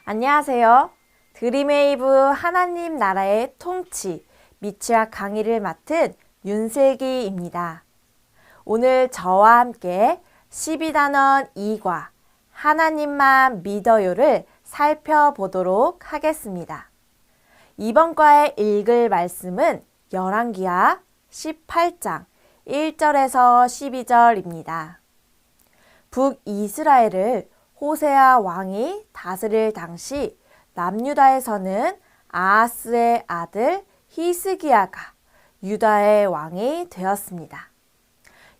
안녕하세요. 드림웨이브 하나님 나라의 통치 미취학 강의를 맡은 윤슬기입니다. 오늘 저와 함께 12단원 2과 하나님만 믿어요를 살펴보도록 하겠습니다. 이번 과에 읽을 말씀은 열왕기하 18장 1절에서 12절입니다. 북이스라엘을 호세아 왕이 다스릴 당시 남유다에서는 아하스의 아들 히스기야가 유다의 왕이 되었습니다.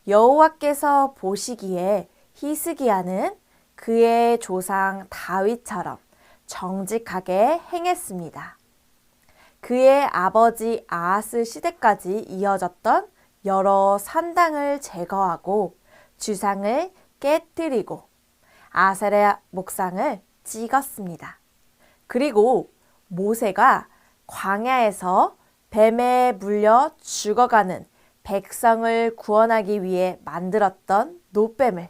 여호와께서 보시기에 히스기야는 그의 조상 다윗처럼 정직하게 행했습니다. 그의 아버지 아하스 시대까지 이어졌던 여러 산당을 제거하고 주상을 깨뜨리고 아세라 목상을 찍었습니다. 그리고 모세가 광야에서 뱀에 물려 죽어가는 백성을 구원하기 위해 만들었던 놋뱀을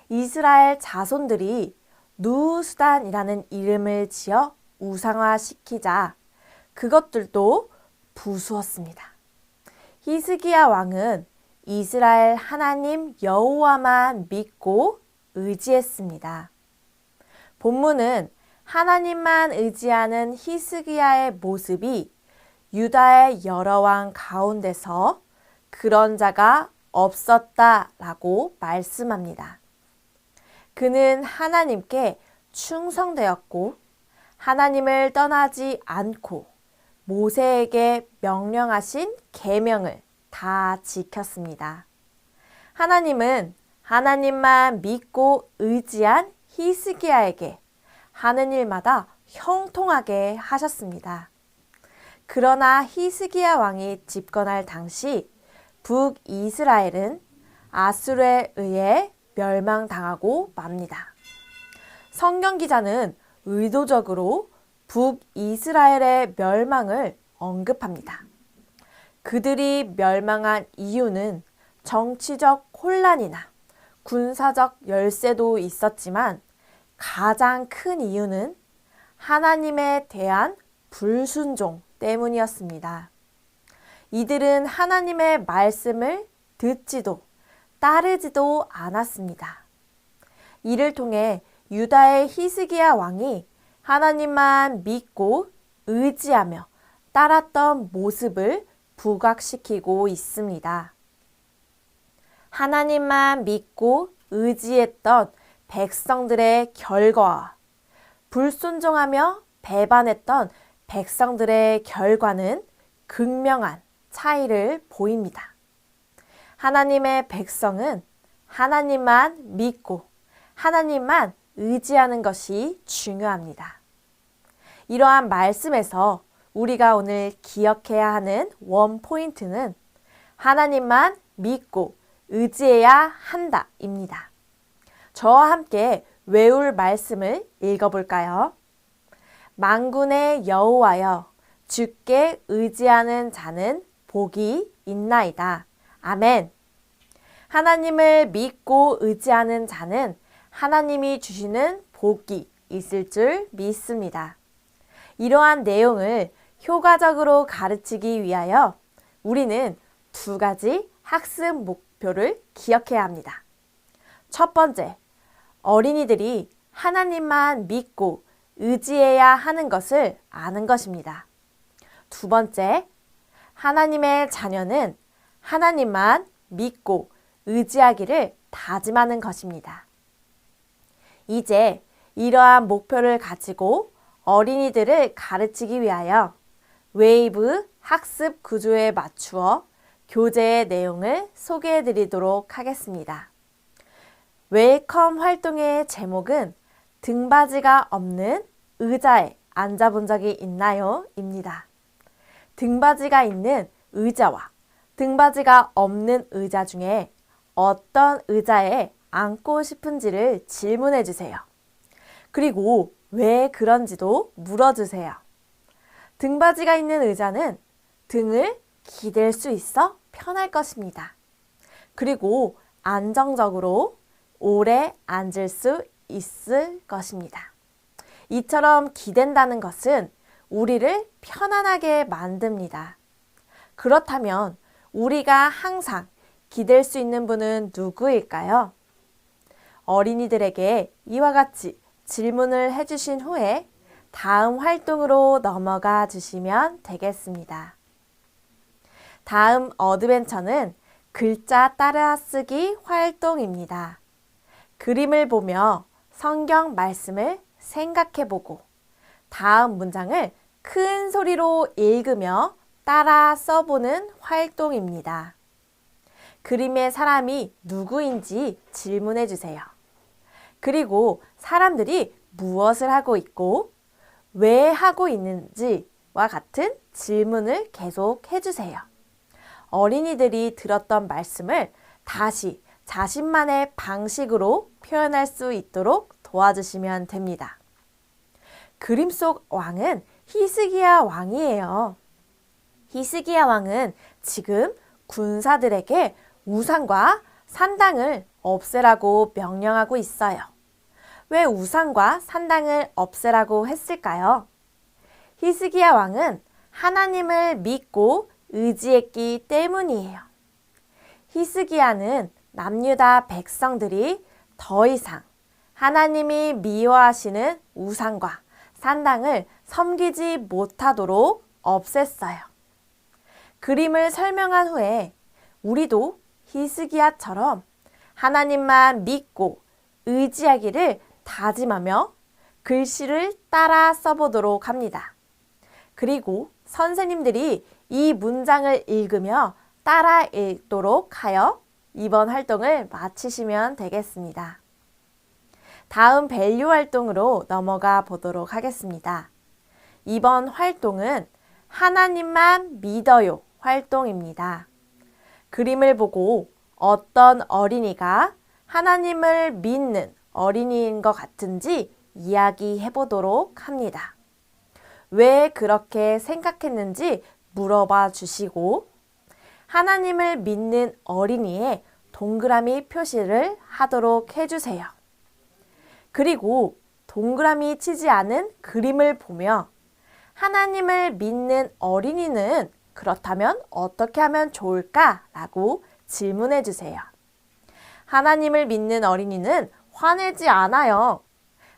이스라엘 자손들이 누수단이라는 이름을 지어 우상화시키자 그것들도 부수었습니다. 히스기야 왕은 이스라엘 하나님 여호와만 믿고 의지했습니다. 본문은 하나님만 의지하는 히스기야의 모습이 유다의 여러 왕 가운데서 그런 자가 없었다라고 말씀합니다. 그는 하나님께 충성되었고 하나님을 떠나지 않고 모세에게 명령하신 계명을 다 지켰습니다. 하나님은 하나님만 믿고 의지한 히스기야에게 하는 일마다 형통하게 하셨습니다. 그러나 히스기야 왕이 집권할 당시 북이스라엘은 아수르에 의해 멸망당하고 맙니다. 성경 기자는 의도적으로 북이스라엘의 멸망을 언급합니다. 그들이 멸망한 이유는 정치적 혼란이나 군사적 열세도 있었지만 가장 큰 이유는 하나님에 대한 불순종 때문이었습니다. 이들은 하나님의 말씀을 듣지도 따르지도 않았습니다. 이를 통해 유다의 히스기야 왕이 하나님만 믿고 의지하며 따랐던 모습을 부각시키고 있습니다. 하나님만 믿고 의지했던 백성들의 결과와 불순종하며 배반했던 백성들의 결과는 극명한 차이를 보입니다. 하나님의 백성은 하나님만 믿고 하나님만 의지하는 것이 중요합니다. 이러한 말씀에서 우리가 오늘 기억해야 하는 원포인트는 하나님만 믿고 의지해야 한다입니다. 저와 함께 외울 말씀을 읽어볼까요? 만군의 여호와여 주께 의지하는 자는 복이 있나이다. 아멘. 하나님을 믿고 의지하는 자는 하나님이 주시는 복이 있을 줄 믿습니다. 이러한 내용을 효과적으로 가르치기 위하여 우리는 두 가지 학습 목표를 기억해야 합니다. 첫 번째, 어린이들이 하나님만 믿고 의지해야 하는 것을 아는 것입니다. 두 번째, 하나님의 자녀는 하나님만 믿고 의지하기를 다짐하는 것입니다. 이제 이러한 목표를 가지고 어린이들을 가르치기 위하여 웨이브 학습 구조에 맞추어 교재의 내용을 소개해 드리도록 하겠습니다. 웰컴 활동의 제목은 등받이가 없는 의자에 앉아본 적이 있나요? 입니다. 등받이가 있는 의자와 등받이가 없는 의자 중에 어떤 의자에 앉고 싶은지를 질문해 주세요. 그리고 왜 그런지도 물어주세요. 등받이가 있는 의자는 등을 기댈 수 있어 편할 것입니다. 그리고 안정적으로 오래 앉을 수 있을 것입니다. 이처럼 기댄다는 것은 우리를 편안하게 만듭니다. 그렇다면 우리가 항상 기댈 수 있는 분은 누구일까요? 어린이들에게 이와 같이 질문을 해주신 후에 다음 활동으로 넘어가 주시면 되겠습니다. 다음 어드벤처는 글자 따라쓰기 활동입니다. 그림을 보며 성경 말씀을 생각해보고 다음 문장을 큰 소리로 읽으며 따라 써보는 활동입니다. 그림의 사람이 누구인지 질문해 주세요. 그리고 사람들이 무엇을 하고 있고 왜 하고 있는지와 같은 질문을 계속 해주세요. 어린이들이 들었던 말씀을 다시 자신만의 방식으로 표현할 수 있도록 도와주시면 됩니다. 그림 속 왕은 히스기야 왕이에요. 히스기야 왕은 지금 군사들에게 우상과 산당을 없애라고 명령하고 있어요. 왜 우상과 산당을 없애라고 했을까요? 히스기야 왕은 하나님을 믿고 의지했기 때문이에요. 히스기야는 남유다 백성들이 더 이상 하나님이 미워하시는 우상과 산당을 섬기지 못하도록 없앴어요. 그림을 설명한 후에 우리도 히스기야처럼 하나님만 믿고 의지하기를 다짐하며 글씨를 따라 써보도록 합니다. 그리고 선생님들이 이 문장을 읽으며 따라 읽도록 하여 이번 활동을 마치시면 되겠습니다. 다음 밸류 활동으로 넘어가 보도록 하겠습니다. 이번 활동은 하나님만 믿어요 활동입니다. 그림을 보고 어떤 어린이가 하나님을 믿는 어린이인 것 같은지 이야기해 보도록 합니다. 왜 그렇게 생각했는지 물어봐 주시고 하나님을 믿는 어린이의 동그라미 표시를 하도록 해주세요. 그리고 동그라미 치지 않은 그림을 보며 하나님을 믿는 어린이는 그렇다면 어떻게 하면 좋을까? 라고 질문해 주세요. 하나님을 믿는 어린이는 화내지 않아요.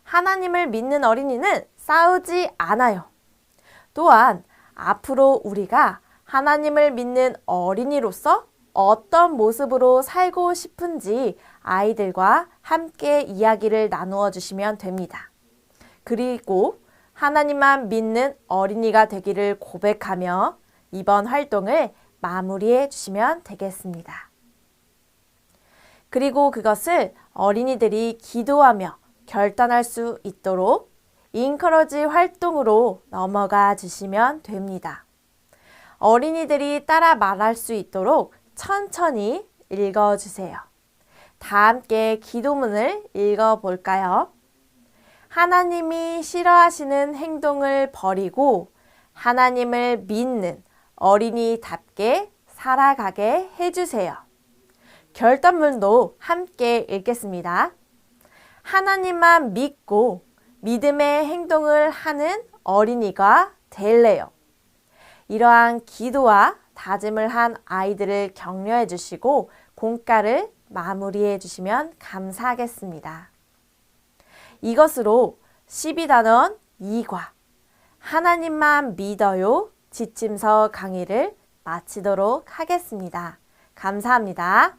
하나님을 믿는 어린이는 싸우지 않아요. 또한 앞으로 우리가 하나님을 믿는 어린이로서 어떤 모습으로 살고 싶은지 아이들과 함께 이야기를 나누어 주시면 됩니다. 그리고 하나님만 믿는 어린이가 되기를 고백하며 이번 활동을 마무리해 주시면 되겠습니다. 그리고 그것을 어린이들이 기도하며 결단할 수 있도록 인커러지 활동으로 넘어가 주시면 됩니다. 어린이들이 따라 말할 수 있도록 천천히 읽어주세요. 다 함께 기도문을 읽어볼까요? 하나님이 싫어하시는 행동을 버리고 하나님을 믿는 어린이답게 살아가게 해주세요. 결단문도 함께 읽겠습니다. 하나님만 믿고 믿음의 행동을 하는 어린이가 될래요. 이러한 기도와 다짐을 한 아이들을 격려해 주시고 공과를 마무리해 주시면 감사하겠습니다. 이것으로 12단원 2과 하나님만 믿어요 지침서 강의를 마치도록 하겠습니다. 감사합니다.